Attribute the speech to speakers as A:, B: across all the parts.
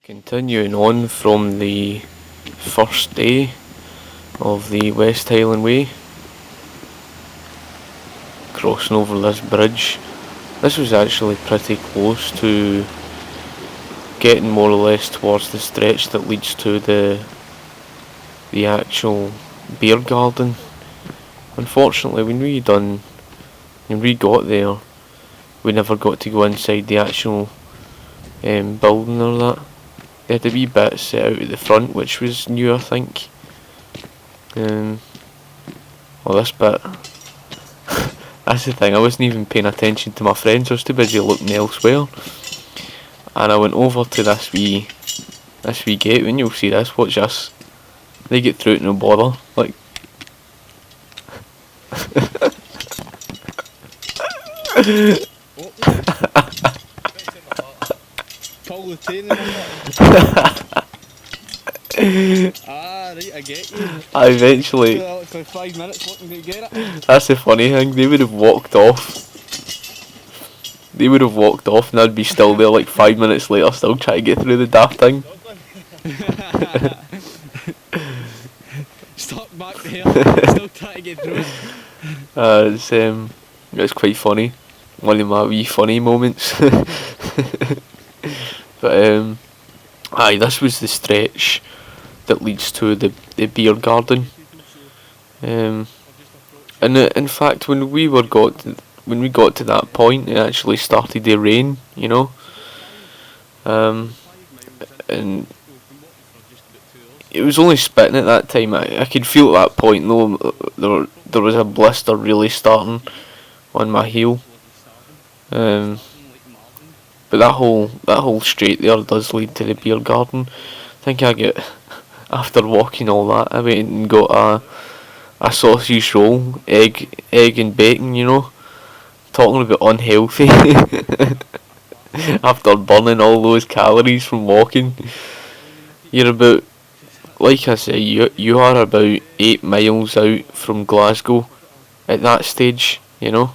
A: Continuing on from the first day of the West Highland Way, crossing over this bridge. This was actually pretty close to getting more or less towards the stretch that leads to the actual beer garden. Unfortunately, when we got there, we never got to go inside the actual building or that. They had a wee bit set out at the front, which was new, I think. Well, this bit. That's the thing, I wasn't even paying attention to my friends, I was too busy looking elsewhere. And I went over to this wee gate, and you'll see this, watch this. They get through it, no bother. Like.
B: Right, I get you.
A: I eventually.
B: For 5 minutes looking to get it.
A: That's the funny thing, they would have walked off. And I'd be still there like 5 minutes later, still trying to get through the daft thing.
B: Stuck back there, still trying to get through it.
A: It's quite funny. One of my wee funny moments. But aye, this was the stretch that leads to the beer garden. And in fact, when we got to that point, it actually started to rain, you know. And it was only spitting at that time. I could feel at that point though there was a blister really starting on my heel. But that whole straight there does lead to the beer garden. I think after walking all that, I went and got a sausage roll, egg and bacon, you know. Talking about unhealthy. After burning all those calories from walking. You're about, like I say, you are about 8 miles out from Glasgow at that stage, you know.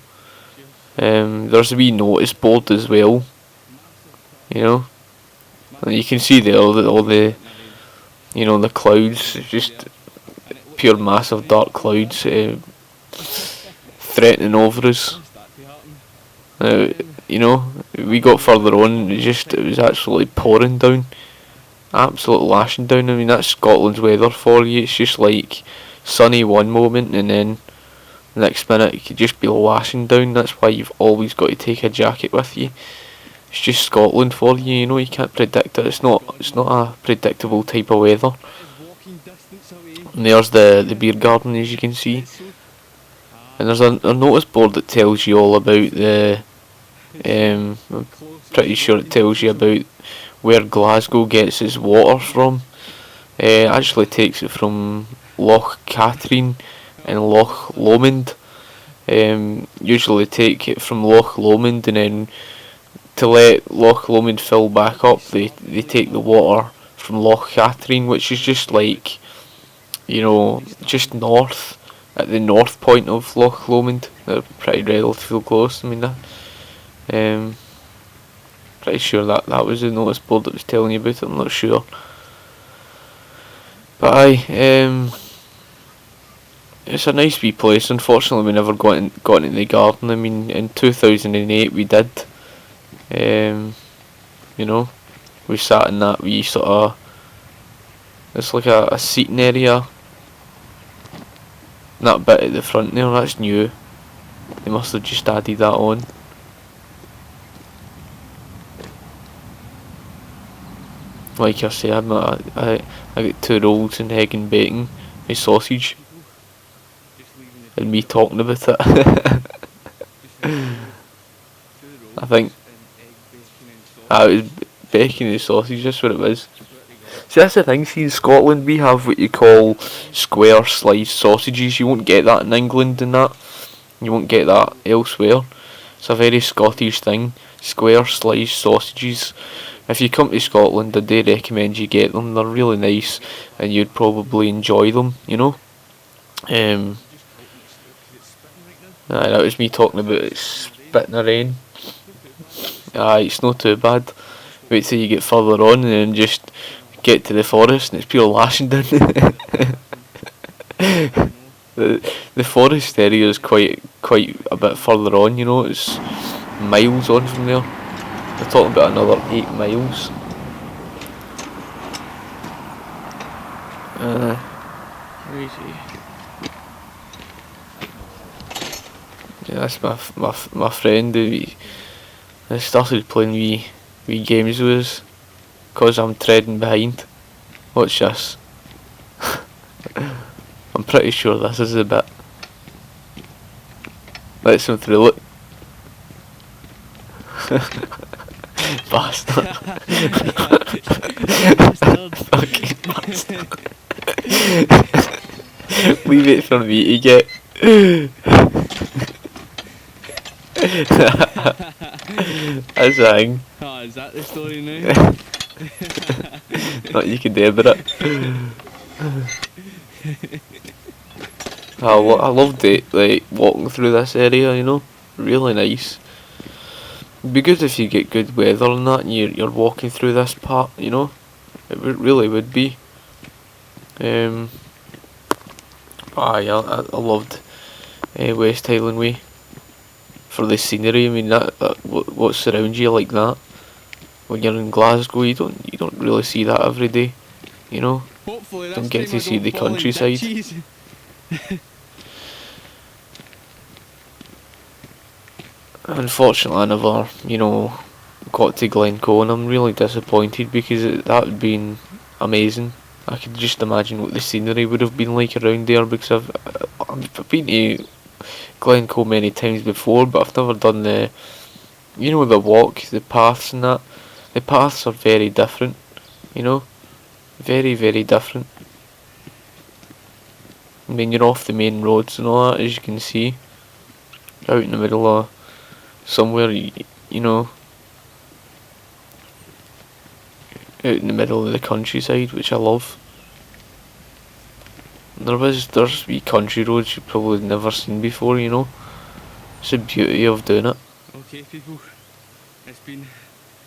A: There's a wee notice board as well, you know. And you can see there all the you know, the clouds, just pure massive dark clouds threatening over us. You know, we got further on, it was absolutely pouring down, absolutely lashing down. I mean, that's Scotland's weather for you. It's just like sunny one moment and then the next minute it could just be lashing down. That's why you've always got to take a jacket with you. It's just Scotland for you, you know. You can't predict it. It's not a predictable type of weather. And there's the beer garden, as you can see. And there's a notice board that tells you all about I'm pretty sure it tells you about where Glasgow gets its water from. It actually takes it from Loch Katrine and Loch Lomond. Usually take it from Loch Lomond, and then to let Loch Lomond fill back up, they take the water from Loch Katrine, which is just like, you know, just north, at the north point of Loch Lomond. They're pretty relatively close. I mean, pretty sure that was the notice board that was telling you about it. I'm not sure, but aye, it's a nice wee place. Unfortunately, we never got into the garden. I mean, in 2008 we did. You know, we sat in that wee sort of, it's like a seating area. That bit at the front there, that's new. They must have just added that on. Like I say, I got 2 rolls and egg and bacon, a sausage, and me talking about it. I think it was bacon and sausage, that's what it was. See, that's the thing, see in Scotland we have what you call square sliced sausages. You won't get that in England and that. You won't get that elsewhere. It's a very Scottish thing, square sliced sausages. If you come to Scotland, I do recommend you get them. They're really nice and you'd probably enjoy them, you know. Aye, that was me talking about it spitting the rain. Aye, it's not too bad. wait till you get further on and then just get to the forest and it's pure lashing down. The forest area is quite a bit further on, you know, it's miles on from there. They're talking about another 8 miles.
B: Crazy.
A: Yeah, that's my friend. He started playing wee games with us, 'cause I'm treading behind. Watch this. I'm pretty sure this is the bit. Let's him through, look. Bastard. Fucking bastard. Leave it for me to get. That's a thing.
B: Oh, is that the story now?
A: Nothing you can do about it. I loved it, like walking through this area, you know, really nice. It'd be good if you get good weather and that, and you're walking through this part, you know. It really would be. Yeah, I loved West Highland Way for the scenery. I mean, what surrounds you like that when you're in Glasgow, you don't really see that every day, you know.
B: Hopefully
A: Don't get to see the countryside. Unfortunately, I never, you know, got to Glencoe, and I'm really disappointed because that would been amazing. I could just imagine what the scenery would have been like around there, because I've been to Glencoe many times before, but I've never done the, you know, the walk, the paths and that. The paths are very different, you know, very different. I mean, you're off the main roads and all that, as you can see, out in the middle of somewhere, you know, out in the middle of the countryside, which I love. There's wee country roads you've probably never seen before, you know. It's the beauty of doing it.
B: Okay, people, it's been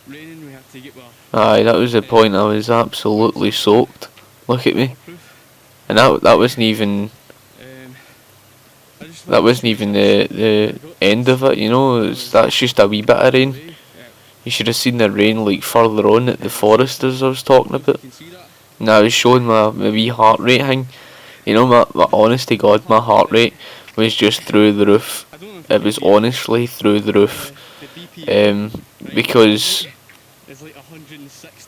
B: raining. We have to get
A: Aye, that was the point. I was absolutely soaked. Look at me, and that wasn't even. That wasn't even the end of it, you know. That's just a wee bit of rain. You should have seen the rain like further on at the forest as I was talking about. And I was showing my wee heart rate thing. You know, my honest to God, my heart rate was just through the roof. It was honestly through the roof. Because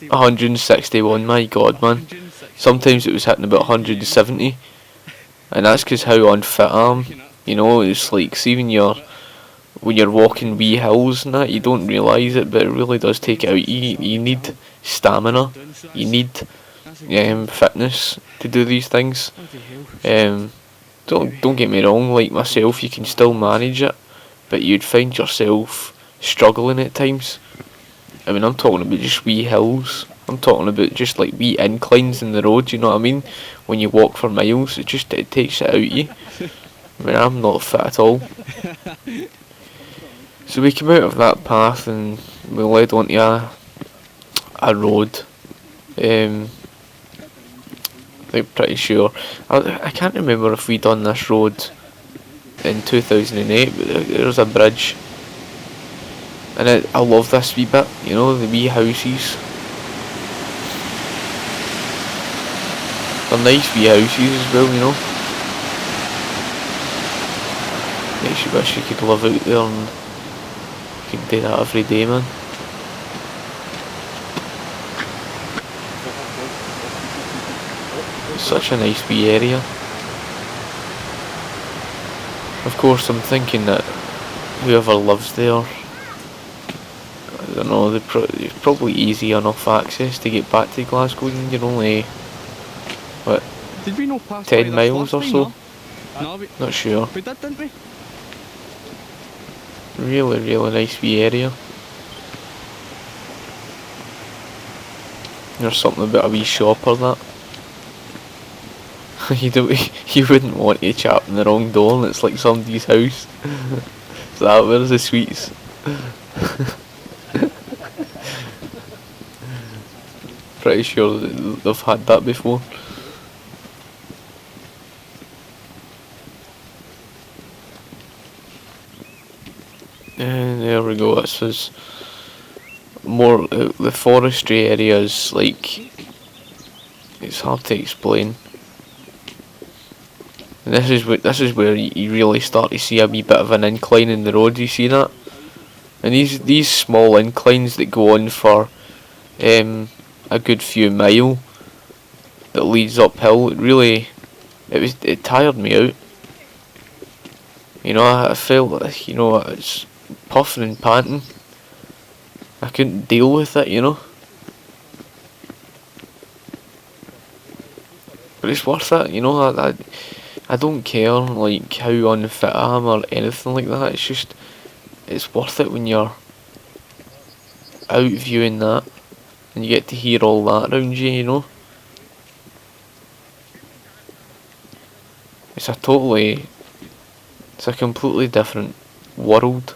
A: 161, my God, man. Sometimes it was hitting about 170. And that's because how unfit I am. You know, it's like, see when you're walking wee hills and that, you don't realise it, but it really does take it out. You need stamina, you need fitness to do these things. Don't get me wrong, like myself, you can still manage it, but you'd find yourself struggling at times. I mean, I'm talking about just wee hills. I'm talking about just like wee inclines in the road, you know what I mean? When you walk for miles, it takes it out of you. I mean, I'm not fit at all. So we came out of that path and we led onto a road. I'm pretty sure. I can't remember if we done this road in 2008, but there's a bridge. And I love this wee bit, you know, the wee houses. They're nice wee houses as well, you know. Makes you wish you could live out there and you could do that every day, man. It's such a nice wee area. Of course, I'm thinking that whoever lives there, I don't know, there's probably easy enough access to get back to Glasgow, and you're only, what,
B: Did we not pass
A: 10 miles or so?
B: No,
A: Not sure.
B: we did, didn't we?
A: Really nice wee area. There's something about a wee shop or that. You wouldn't want to chat in the wrong door and it's like somebody's house. So where's the sweets? pretty sure that they've had that before. And there we go. This was more the forestry areas. Like, it's hard to explain. And this is where you really start to see a wee bit of an incline in the road. You see that? And these small inclines that go on for a good few mile that leads uphill. It tired me out. You know, I felt like, you know, it's puffing and panting. I couldn't deal with it, you know. But it's worth it, you know. I don't care like how unfit I am or anything like that. It's just, it's worth it when you're out viewing that and you get to hear all that around you, you know. It's a completely different world.